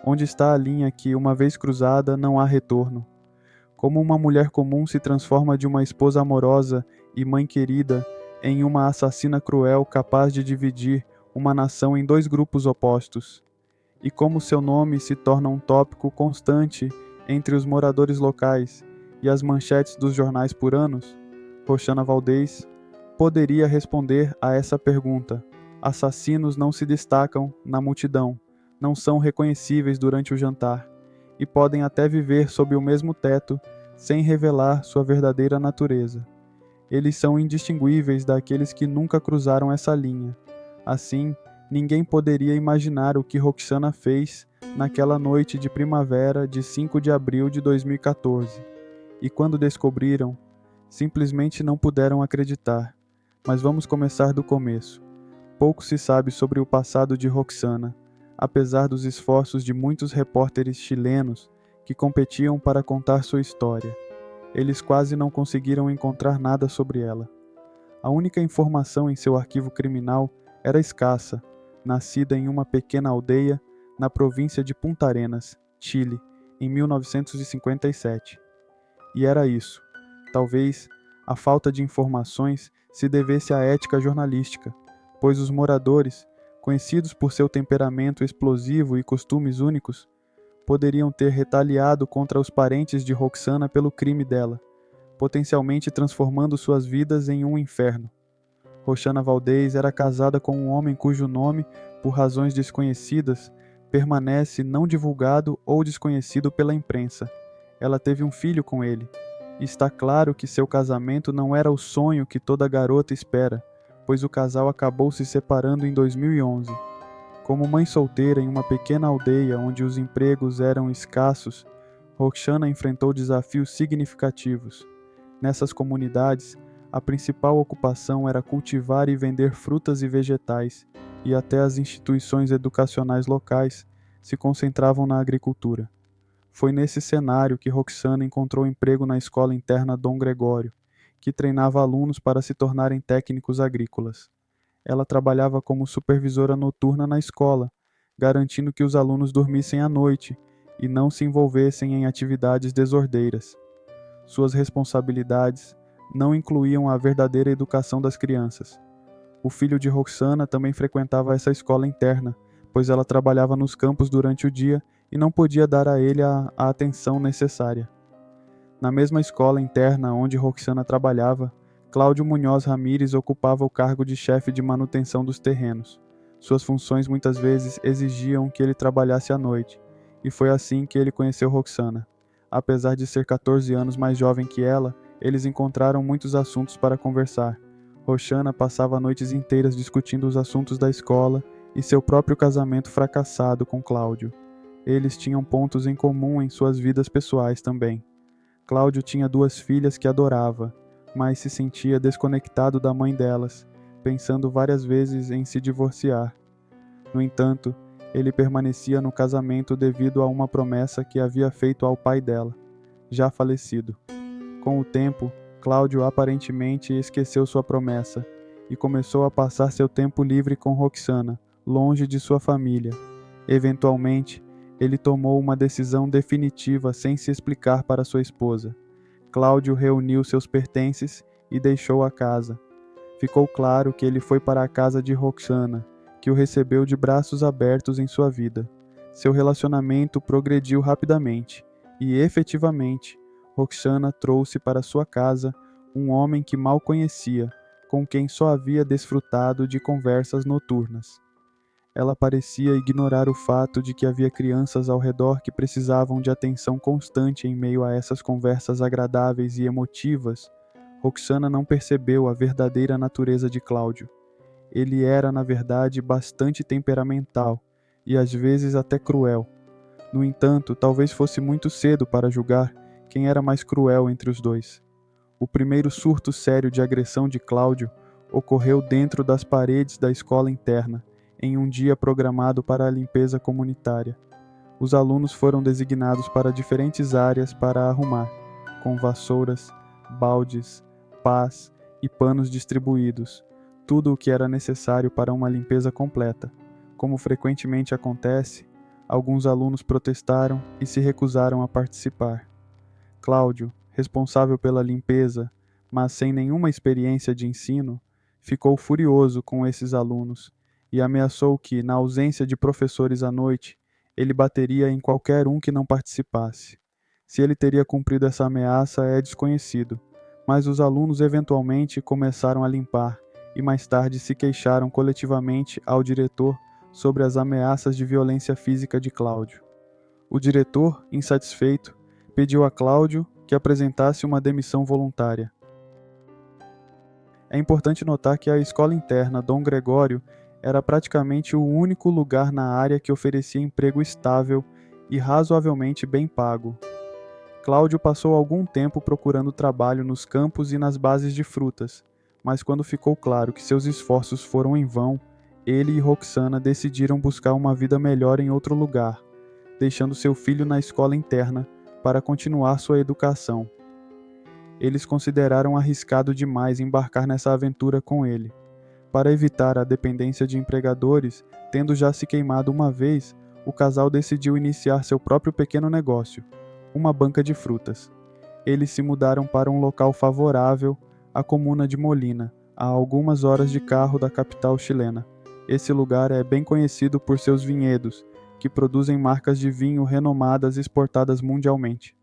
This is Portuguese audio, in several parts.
Onde está a linha que, uma vez cruzada, não há retorno? Como uma mulher comum se transforma de uma esposa amorosa e mãe querida em uma assassina cruel capaz de dividir uma nação em dois grupos opostos? E como seu nome se torna um tópico constante entre os moradores locais e as manchetes dos jornais por anos? Roxana Valdez poderia responder a essa pergunta. Assassinos não se destacam na multidão, não são reconhecíveis durante o jantar, e podem até viver sob o mesmo teto sem revelar sua verdadeira natureza. Eles são indistinguíveis daqueles que nunca cruzaram essa linha. Assim, ninguém poderia imaginar o que Roxana fez naquela noite de primavera de 5 de abril de 2014. E quando descobriram, simplesmente não puderam acreditar. Mas vamos começar do começo. Pouco se sabe sobre o passado de Roxana, apesar dos esforços de muitos repórteres chilenos que competiam para contar sua história. Eles quase não conseguiram encontrar nada sobre ela. A única informação em seu arquivo criminal era escassa, nascida em uma pequena aldeia na província de Punta Arenas, Chile, em 1957. E era isso. Talvez a falta de informações se devesse à ética jornalística, pois os moradores, conhecidos por seu temperamento explosivo e costumes únicos, poderiam ter retaliado contra os parentes de Roxana pelo crime dela, potencialmente transformando suas vidas em um inferno. Roxana Valdez era casada com um homem cujo nome, por razões desconhecidas, permanece não divulgado ou desconhecido pela imprensa. Ela teve um filho com ele. E está claro que seu casamento não era o sonho que toda garota espera, pois o casal acabou se separando em 2011. Como mãe solteira em uma pequena aldeia onde os empregos eram escassos, Roxana enfrentou desafios significativos. Nessas comunidades, a principal ocupação era cultivar e vender frutas e vegetais, e até as instituições educacionais locais se concentravam na agricultura. Foi nesse cenário que Roxana encontrou emprego na escola interna Dom Gregório, que treinava alunos para se tornarem técnicos agrícolas. Ela trabalhava como supervisora noturna na escola, garantindo que os alunos dormissem à noite e não se envolvessem em atividades desordeiras. Suas responsabilidades não incluíam a verdadeira educação das crianças. O filho de Roxana também frequentava essa escola interna, pois ela trabalhava nos campos durante o dia e não podia dar a ele a atenção necessária. Na mesma escola interna onde Roxana trabalhava, Cláudio Munhoz Ramírez ocupava o cargo de chefe de manutenção dos terrenos. Suas funções muitas vezes exigiam que ele trabalhasse à noite, e foi assim que ele conheceu Roxana. Apesar de ser 14 anos mais jovem que ela, eles encontraram muitos assuntos para conversar. Roxana passava noites inteiras discutindo os assuntos da escola e seu próprio casamento fracassado com Cláudio. Eles tinham pontos em comum em suas vidas pessoais também. Cláudio tinha duas filhas que adorava, mas se sentia desconectado da mãe delas, pensando várias vezes em se divorciar. No entanto, ele permanecia no casamento devido a uma promessa que havia feito ao pai dela, já falecido. Com o tempo, Cláudio aparentemente esqueceu sua promessa e começou a passar seu tempo livre com Roxana, longe de sua família. Eventualmente, ele tomou uma decisão definitiva sem se explicar para sua esposa. Cláudio reuniu seus pertences e deixou a casa. Ficou claro que ele foi para a casa de Roxana, que o recebeu de braços abertos em sua vida. Seu relacionamento progrediu rapidamente e, efetivamente, Roxana trouxe para sua casa um homem que mal conhecia, com quem só havia desfrutado de conversas noturnas. Ela parecia ignorar o fato de que havia crianças ao redor que precisavam de atenção constante em meio a essas conversas agradáveis e emotivas. Roxana não percebeu a verdadeira natureza de Cláudio. Ele era, na verdade, bastante temperamental e às vezes até cruel. No entanto, talvez fosse muito cedo para julgar quem era mais cruel entre os dois. O primeiro surto sério de agressão de Cláudio ocorreu dentro das paredes da escola interna, em um dia programado para a limpeza comunitária. Os alunos foram designados para diferentes áreas para arrumar, com vassouras, baldes, pás e panos distribuídos, tudo o que era necessário para uma limpeza completa. Como frequentemente acontece, Alguns alunos protestaram e se recusaram a participar. Cláudio, responsável pela limpeza, mas sem nenhuma experiência de ensino, ficou furioso com esses alunos e ameaçou que, na ausência de professores à noite, ele bateria em qualquer um que não participasse. Se ele teria cumprido essa ameaça é desconhecido, mas os alunos eventualmente começaram a limpar e mais tarde se queixaram coletivamente ao diretor sobre as ameaças de violência física de Cláudio. O diretor, insatisfeito, pediu a Cláudio que apresentasse uma demissão voluntária. É importante notar que a escola interna Dom Gregório era praticamente o único lugar na área que oferecia emprego estável e razoavelmente bem pago. Cláudio passou algum tempo procurando trabalho nos campos e nas bases de frutas, mas quando ficou claro que seus esforços foram em vão, ele e Roxana decidiram buscar uma vida melhor em outro lugar, deixando seu filho na escola interna para continuar sua educação. Eles consideraram arriscado demais embarcar nessa aventura com ele. Para evitar a dependência de empregadores, tendo já se queimado uma vez, o casal decidiu iniciar seu próprio pequeno negócio, uma banca de frutas. Eles se mudaram para um local favorável, a comuna de Molina, a algumas horas de carro da capital chilena. Esse lugar é bem conhecido por seus vinhedos, que produzem marcas de vinho renomadas exportadas mundialmente.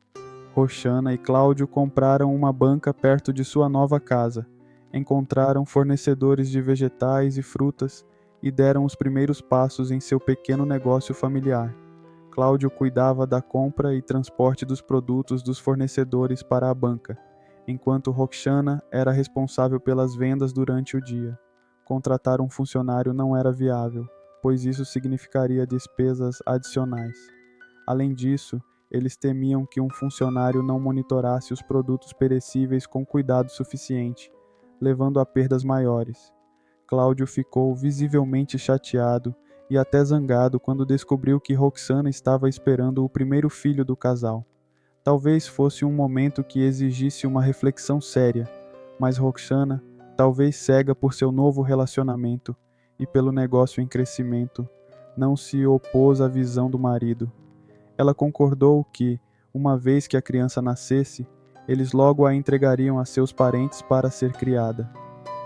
Roxana e Cláudio compraram uma banca perto de sua nova casa, encontraram fornecedores de vegetais e frutas e deram os primeiros passos em seu pequeno negócio familiar. Cláudio cuidava da compra e transporte dos produtos dos fornecedores para a banca, enquanto Roxana era responsável pelas vendas durante o dia. Contratar um funcionário não era viável, pois isso significaria despesas adicionais. Além disso, eles temiam que um funcionário não monitorasse os produtos perecíveis com cuidado suficiente, levando a perdas maiores. Cláudio ficou visivelmente chateado e até zangado quando descobriu que Roxana estava esperando o primeiro filho do casal. Talvez fosse um momento que exigisse uma reflexão séria, mas Roxana, talvez cega por seu novo relacionamento e pelo negócio em crescimento, não se opôs à visão do marido. Ela concordou que, uma vez que a criança nascesse, eles logo a entregariam a seus parentes para ser criada.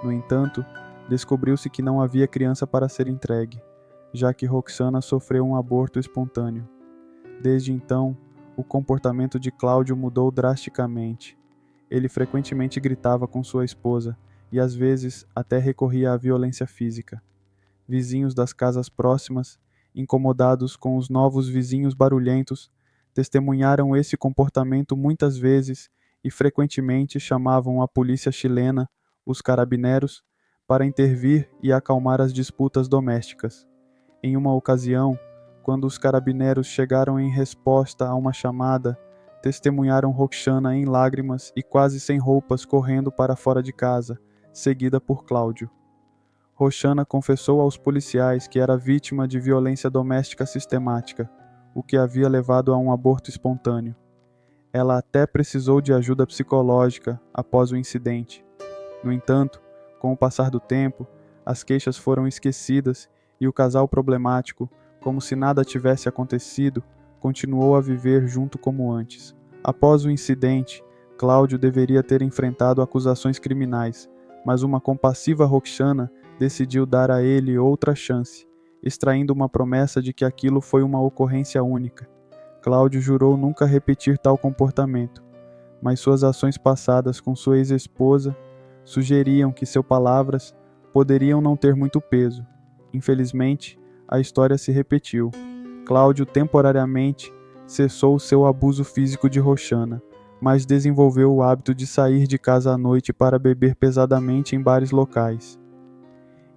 No entanto, descobriu-se que não havia criança para ser entregue, já que Roxana sofreu um aborto espontâneo. Desde então, o comportamento de Cláudio mudou drasticamente. Ele frequentemente gritava com sua esposa e às vezes até recorria à violência física. Vizinhos das casas próximas, incomodados com os novos vizinhos barulhentos, testemunharam esse comportamento muitas vezes e frequentemente chamavam a polícia chilena, os carabineros, para intervir e acalmar as disputas domésticas. Em uma ocasião, quando os carabineros chegaram em resposta a uma chamada, testemunharam Roxana em lágrimas e quase sem roupas correndo para fora de casa, seguida por Cláudio. Roxana confessou aos policiais que era vítima de violência doméstica sistemática, o que havia levado a um aborto espontâneo. Ela até precisou de ajuda psicológica após o incidente. No entanto, com o passar do tempo, as queixas foram esquecidas e o casal problemático, como se nada tivesse acontecido, continuou a viver junto como antes. Após o incidente, Cláudio deveria ter enfrentado acusações criminais, mas uma compassiva Roxana decidiu dar a ele outra chance, extraindo uma promessa de que aquilo foi uma ocorrência única. Cláudio jurou nunca repetir tal comportamento, mas suas ações passadas com sua ex-esposa sugeriam que suas palavras poderiam não ter muito peso. Infelizmente, a história se repetiu. Cláudio temporariamente cessou seu abuso físico de Roxana, mas desenvolveu o hábito de sair de casa à noite para beber pesadamente em bares locais.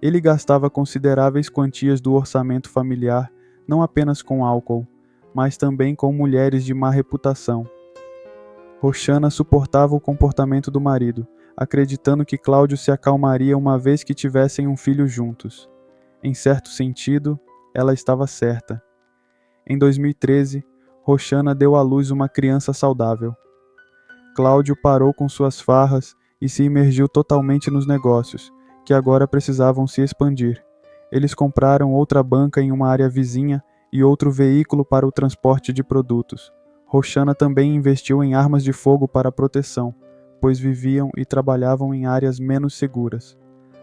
Ele gastava consideráveis quantias do orçamento familiar não apenas com álcool, mas também com mulheres de má reputação. Roxana suportava o comportamento do marido, acreditando que Cláudio se acalmaria uma vez que tivessem um filho juntos. Em certo sentido, ela estava certa. Em 2013, Roxana deu à luz uma criança saudável. Cláudio parou com suas farras e se imergiu totalmente nos negócios, que agora precisavam se expandir. Eles compraram outra banca em uma área vizinha e outro veículo para o transporte de produtos. Roxana também investiu em armas de fogo para proteção, pois viviam e trabalhavam em áreas menos seguras.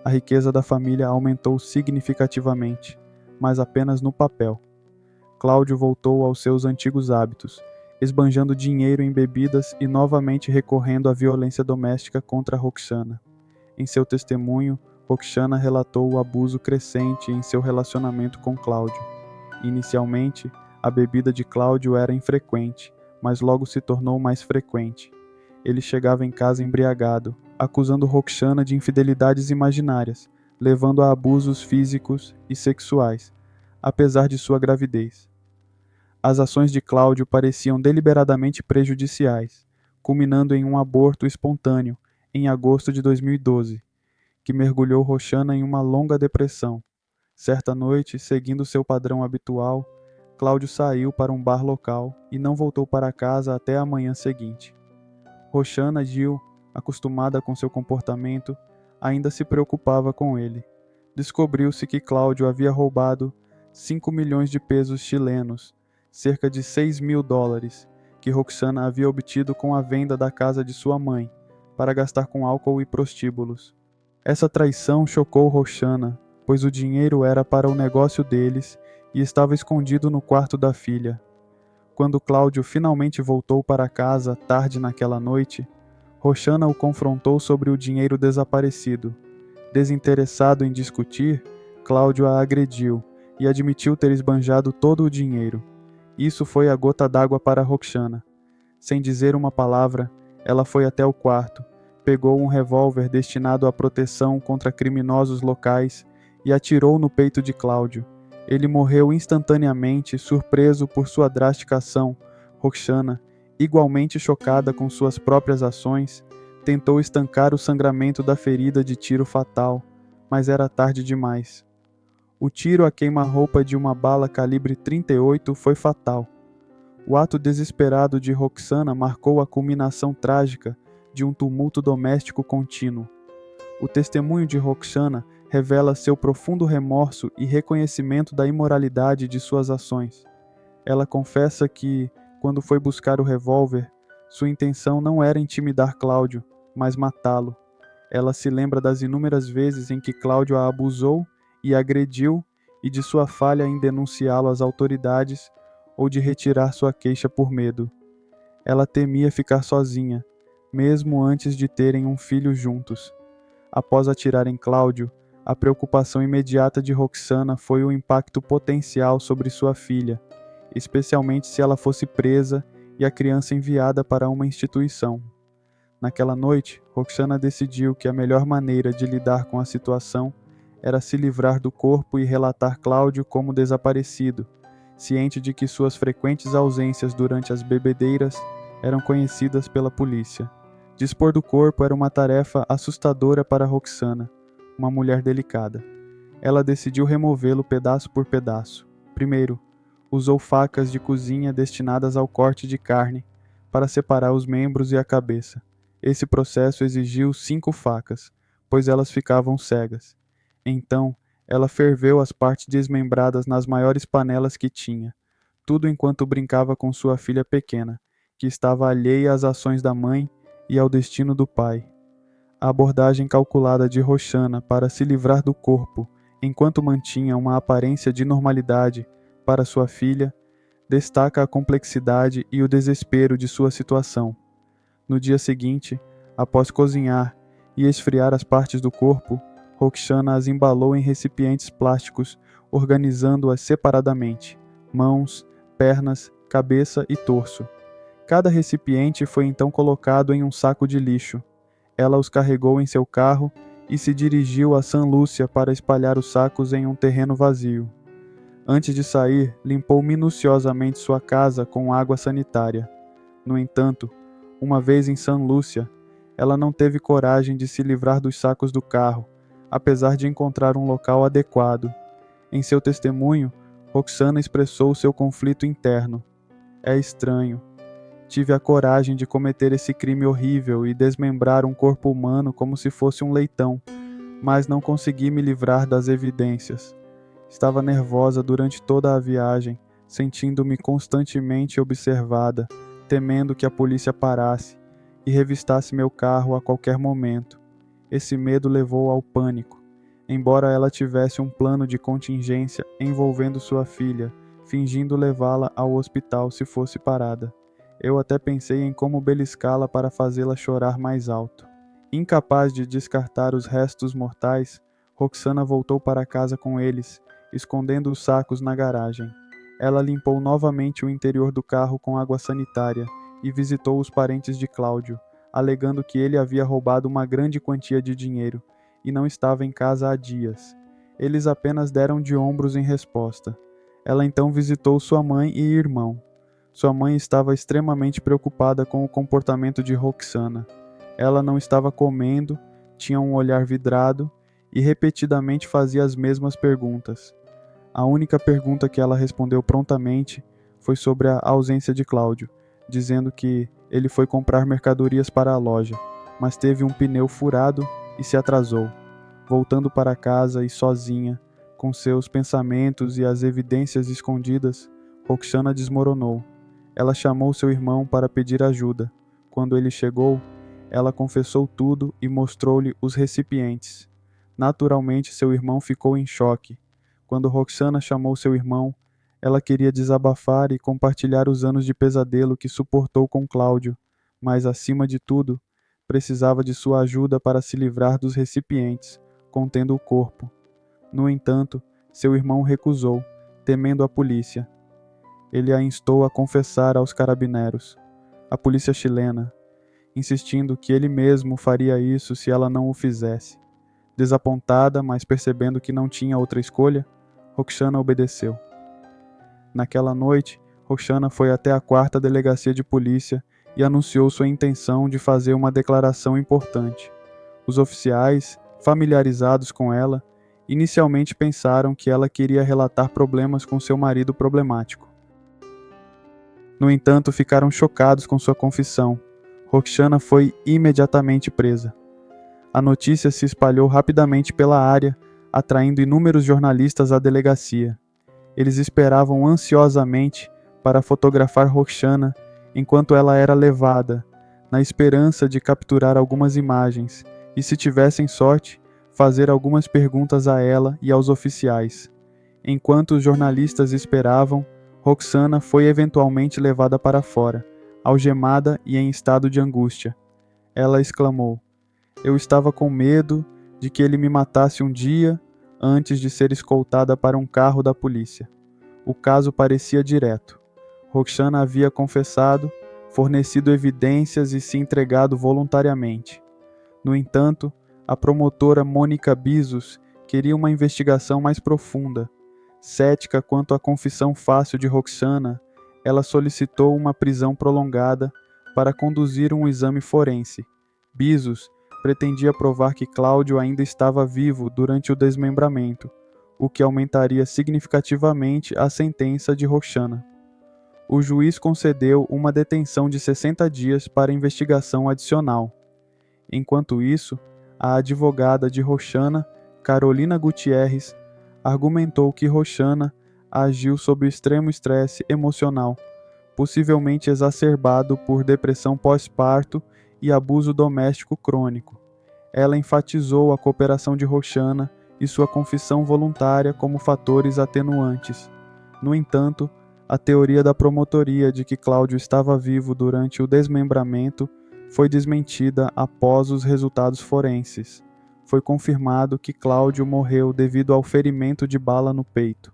A riqueza da família aumentou significativamente, mas apenas no papel. Cláudio voltou aos seus antigos hábitos, esbanjando dinheiro em bebidas e novamente recorrendo à violência doméstica contra Roxana. Em seu testemunho, Roxana relatou o abuso crescente em seu relacionamento com Cláudio. Inicialmente, a bebida de Cláudio era infrequente, mas logo se tornou mais frequente. Ele chegava em casa embriagado, acusando Roxana de infidelidades imaginárias, levando a abusos físicos e sexuais, apesar de sua gravidez. As ações de Cláudio pareciam deliberadamente prejudiciais, culminando em um aborto espontâneo, em agosto de 2012, que mergulhou Roxana em uma longa depressão. Certa noite, seguindo seu padrão habitual, Cláudio saiu para um bar local e não voltou para casa até a manhã seguinte. Roxana Gil, acostumada com seu comportamento, ainda se preocupava com ele. Descobriu-se que Cláudio havia roubado 5 milhões de pesos chilenos, cerca de 6 mil dólares, que Roxana havia obtido com a venda da casa de sua mãe, para gastar com álcool e prostíbulos. Essa traição chocou Roxana, pois o dinheiro era para o negócio deles e estava escondido no quarto da filha. Quando Cláudio finalmente voltou para casa tarde naquela noite, Roxana o confrontou sobre o dinheiro desaparecido. Desinteressado em discutir, Cláudio a agrediu e admitiu ter esbanjado todo o dinheiro. Isso foi a gota d'água para Roxana. Sem dizer uma palavra, ela foi até o quarto, pegou um revólver destinado à proteção contra criminosos locais e atirou no peito de Cláudio. Ele morreu instantaneamente, surpreso por sua drástica ação. Roxana, igualmente chocada com suas próprias ações, tentou estancar o sangramento da ferida de tiro fatal, mas era tarde demais. O tiro a queima-roupa de uma bala calibre 38 foi fatal. O ato desesperado de Roxana marcou a culminação trágica de um tumulto doméstico contínuo. O testemunho de Roxana revela seu profundo remorso e reconhecimento da imoralidade de suas ações. Ela confessa que, quando foi buscar o revólver, sua intenção não era intimidar Cláudio, mas matá-lo. Ela se lembra das inúmeras vezes em que Cláudio a abusou e agrediu e de sua falha em denunciá-lo às autoridades ou de retirar sua queixa por medo. Ela temia ficar sozinha, mesmo antes de terem um filho juntos. Após atirar em Cláudio, a preocupação imediata de Roxana foi o impacto potencial sobre sua filha, especialmente se ela fosse presa e a criança enviada para uma instituição. Naquela noite, Roxana decidiu que a melhor maneira de lidar com a situação era se livrar do corpo e relatar Cláudio como desaparecido, ciente de que suas frequentes ausências durante as bebedeiras eram conhecidas pela polícia. Dispor do corpo era uma tarefa assustadora para Roxana, uma mulher delicada. Ela decidiu removê-lo pedaço por pedaço. Primeiro, usou facas de cozinha destinadas ao corte de carne para separar os membros e a cabeça. Esse processo exigiu 5 facas, pois elas ficavam cegas. Então, ela ferveu as partes desmembradas nas maiores panelas que tinha, tudo enquanto brincava com sua filha pequena, que estava alheia às ações da mãe e ao destino do pai. A abordagem calculada de Roxana para se livrar do corpo, enquanto mantinha uma aparência de normalidade para sua filha, destaca a complexidade e o desespero de sua situação. No dia seguinte, após cozinhar e esfriar as partes do corpo, Roxana as embalou em recipientes plásticos, organizando-as separadamente: mãos, pernas, cabeça e torso. Cada recipiente foi então colocado em um saco de lixo. Ela os carregou em seu carro e se dirigiu a San Lúcia para espalhar os sacos em um terreno vazio. Antes de sair, limpou minuciosamente sua casa com água sanitária. No entanto, uma vez em San Lúcia, ela não teve coragem de se livrar dos sacos do carro, apesar de encontrar um local adequado. Em seu testemunho, Roxana expressou seu conflito interno. É estranho. Tive a coragem de cometer esse crime horrível e desmembrar um corpo humano como se fosse um leitão, mas não consegui me livrar das evidências. Estava nervosa durante toda a viagem, sentindo-me constantemente observada, temendo que a polícia parasse e revistasse meu carro a qualquer momento. Esse medo levou ao pânico. Embora ela tivesse um plano de contingência envolvendo sua filha, fingindo levá-la ao hospital se fosse parada. Eu até pensei em como beliscá-la para fazê-la chorar mais alto. Incapaz de descartar os restos mortais, Roxana voltou para casa com eles, escondendo os sacos na garagem. Ela limpou novamente o interior do carro com água sanitária e visitou os parentes de Cláudio, alegando que ele havia roubado uma grande quantia de dinheiro e não estava em casa há dias. Eles apenas deram de ombros em resposta. Ela então visitou sua mãe e irmão. Sua mãe estava extremamente preocupada com o comportamento de Roxana. Ela não estava comendo, tinha um olhar vidrado e repetidamente fazia as mesmas perguntas. A única pergunta que ela respondeu prontamente foi sobre a ausência de Cláudio, dizendo que ele foi comprar mercadorias para a loja, mas teve um pneu furado e se atrasou. Voltando para casa e sozinha, com seus pensamentos e as evidências escondidas, Roxana desmoronou. Ela chamou seu irmão para pedir ajuda. Quando ele chegou, ela confessou tudo e mostrou-lhe os recipientes. Naturalmente, seu irmão ficou em choque. Quando Roxana chamou seu irmão, ela queria desabafar e compartilhar os anos de pesadelo que suportou com Cláudio, mas, acima de tudo, precisava de sua ajuda para se livrar dos recipientes, contendo o corpo. No entanto, seu irmão recusou, temendo a polícia. Ele a instou a confessar aos carabineros, a polícia chilena, insistindo que ele mesmo faria isso se ela não o fizesse. Desapontada, mas percebendo que não tinha outra escolha, Roxana obedeceu. Naquela noite, Roxana foi até a 4ª delegacia de polícia e anunciou sua intenção de fazer uma declaração importante. Os oficiais, familiarizados com ela, inicialmente pensaram que ela queria relatar problemas com seu marido problemático. No entanto, ficaram chocados com sua confissão. Roxana foi imediatamente presa. A notícia se espalhou rapidamente pela área, atraindo inúmeros jornalistas à delegacia. Eles esperavam ansiosamente para fotografar Roxana enquanto ela era levada, na esperança de capturar algumas imagens e, se tivessem sorte, fazer algumas perguntas a ela e aos oficiais. Enquanto os jornalistas esperavam, Roxana foi eventualmente levada para fora, algemada e em estado de angústia. Ela exclamou: "Eu estava com medo de que ele me matasse um dia antes de ser escoltada para um carro da polícia." O caso parecia direto. Roxana havia confessado, fornecido evidências e se entregado voluntariamente. No entanto, a promotora Mônica Bizos queria uma investigação mais profunda. Cética quanto à confissão fácil de Roxana, ela solicitou uma prisão prolongada para conduzir um exame forense. Bizos pretendia provar que Cláudio ainda estava vivo durante o desmembramento, o que aumentaria significativamente a sentença de Roxana. O juiz concedeu uma detenção de 60 dias para investigação adicional. Enquanto isso, a advogada de Roxana, Carolina Gutierrez, argumentou que Roxana agiu sob extremo estresse emocional, possivelmente exacerbado por depressão pós-parto e abuso doméstico crônico. Ela enfatizou a cooperação de Roxana e sua confissão voluntária como fatores atenuantes. No entanto, a teoria da promotoria de que Cláudio estava vivo durante o desmembramento foi desmentida após os resultados forenses. Foi confirmado que Cláudio morreu devido ao ferimento de bala no peito.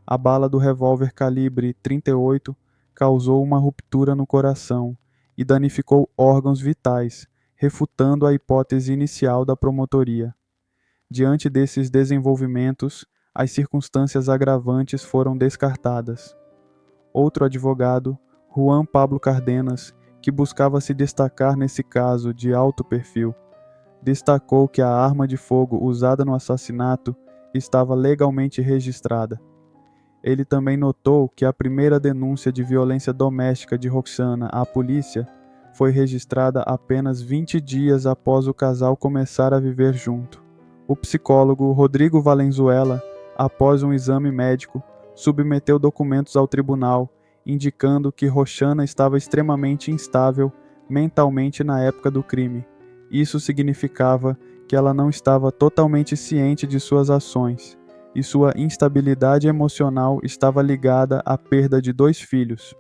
A bala do revólver calibre .38 causou uma ruptura no coração e danificou órgãos vitais, refutando a hipótese inicial da promotoria. Diante desses desenvolvimentos, as circunstâncias agravantes foram descartadas. Outro advogado, Juan Pablo Cardenas, que buscava se destacar nesse caso de alto perfil, destacou que a arma de fogo usada no assassinato estava legalmente registrada. Ele também notou que a primeira denúncia de violência doméstica de Roxana à polícia foi registrada apenas 20 dias após o casal começar a viver junto. O psicólogo Rodrigo Valenzuela, após um exame médico, submeteu documentos ao tribunal, indicando que Roxana estava extremamente instável mentalmente na época do crime. Isso significava que ela não estava totalmente ciente de suas ações, e sua instabilidade emocional estava ligada à perda de 2 filhos,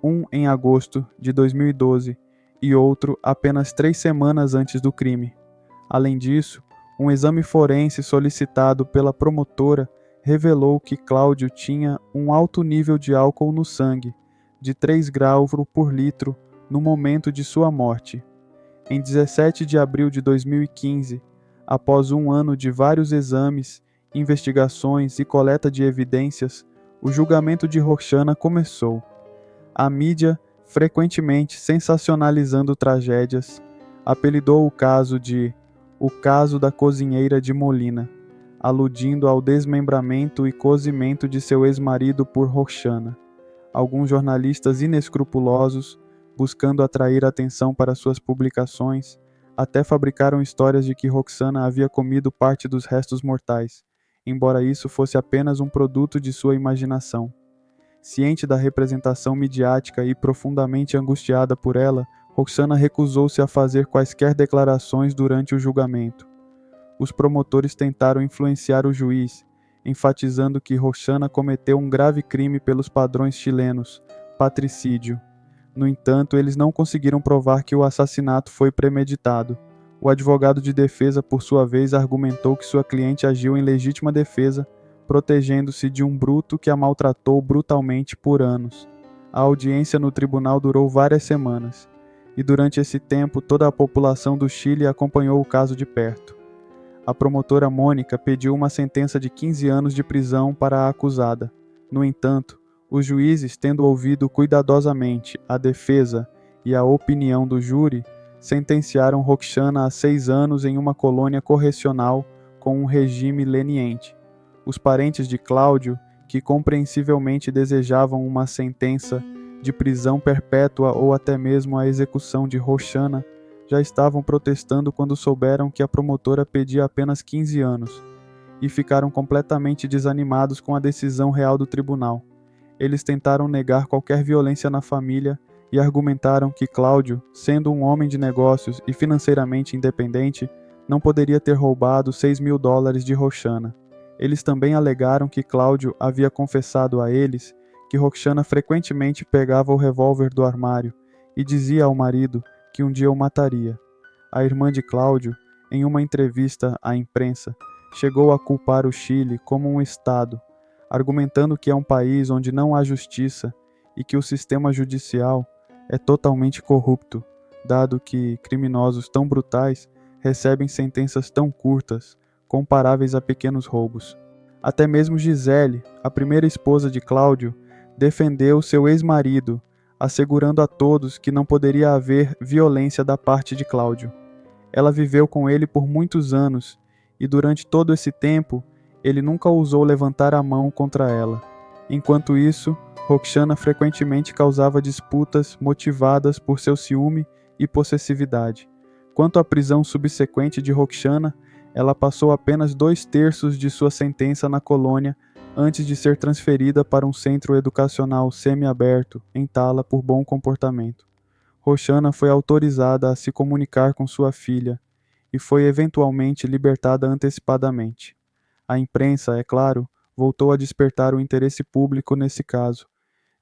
um em agosto de 2012 e outro apenas 3 semanas antes do crime. Além disso, um exame forense solicitado pela promotora revelou que Cláudio tinha um alto nível de álcool no sangue, de 3 graus por litro, no momento de sua morte. Em 17 de abril de 2015, após um ano de vários exames, investigações e coleta de evidências, o julgamento de Roxana começou. A mídia, frequentemente sensacionalizando tragédias, apelidou o caso de "o caso da cozinheira de Molina", aludindo ao desmembramento e cozimento de seu ex-marido por Roxana. Alguns jornalistas inescrupulosos, buscando atrair atenção para suas publicações, até fabricaram histórias de que Roxana havia comido parte dos restos mortais, embora isso fosse apenas um produto de sua imaginação. Ciente da representação midiática e profundamente angustiada por ela, Roxana recusou-se a fazer quaisquer declarações durante o julgamento. Os promotores tentaram influenciar o juiz, enfatizando que Roxana cometeu um grave crime pelos padrões chilenos, patricídio. No entanto, eles não conseguiram provar que o assassinato foi premeditado. O advogado de defesa, por sua vez, argumentou que sua cliente agiu em legítima defesa, protegendo-se de um bruto que a maltratou brutalmente por anos. A audiência no tribunal durou várias semanas, e durante esse tempo toda a população do Chile acompanhou o caso de perto. A promotora Mônica pediu uma sentença de 15 anos de prisão para a acusada. No entanto, os juízes, tendo ouvido cuidadosamente a defesa e a opinião do júri, sentenciaram Roxana a 6 anos em uma colônia correcional com um regime leniente. Os parentes de Cláudio, que compreensivelmente desejavam uma sentença de prisão perpétua ou até mesmo a execução de Roxana, já estavam protestando quando souberam que a promotora pedia apenas 15 anos, e ficaram completamente desanimados com a decisão real do tribunal. Eles tentaram negar qualquer violência na família e argumentaram que Cláudio, sendo um homem de negócios e financeiramente independente, não poderia ter roubado $6.000 de Roxana. Eles também alegaram que Cláudio havia confessado a eles que Roxana frequentemente pegava o revólver do armário e dizia ao marido que um dia o mataria. A irmã de Cláudio, em uma entrevista à imprensa, chegou a culpar o Chile como um Estado, argumentando que é um país onde não há justiça e que o sistema judicial é totalmente corrupto, dado que criminosos tão brutais recebem sentenças tão curtas, comparáveis a pequenos roubos. Até mesmo Gisele, a primeira esposa de Cláudio, defendeu seu ex-marido, assegurando a todos que não poderia haver violência da parte de Cláudio. Ela viveu com ele por muitos anos, e durante todo esse tempo, ele nunca ousou levantar a mão contra ela. Enquanto isso, Roxana frequentemente causava disputas motivadas por seu ciúme e possessividade. Quanto à prisão subsequente de Roxana, ela passou apenas 2/3 de sua sentença na colônia antes de ser transferida para um centro educacional semiaberto em Tala por bom comportamento. Roxana foi autorizada a se comunicar com sua filha e foi eventualmente libertada antecipadamente. A imprensa, é claro, voltou a despertar o interesse público nesse caso,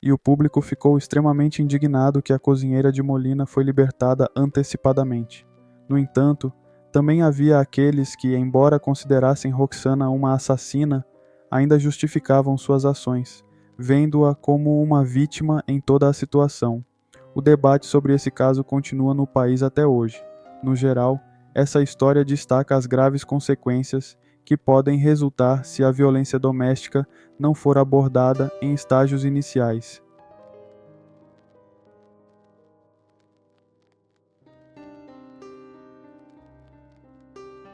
e o público ficou extremamente indignado que a cozinheira de Molina foi libertada antecipadamente. No entanto, também havia aqueles que, embora considerassem Roxana uma assassina, ainda justificavam suas ações, vendo-a como uma vítima em toda a situação. O debate sobre esse caso continua no país até hoje. No geral, essa história destaca as graves consequências que podem resultar se a violência doméstica não for abordada em estágios iniciais.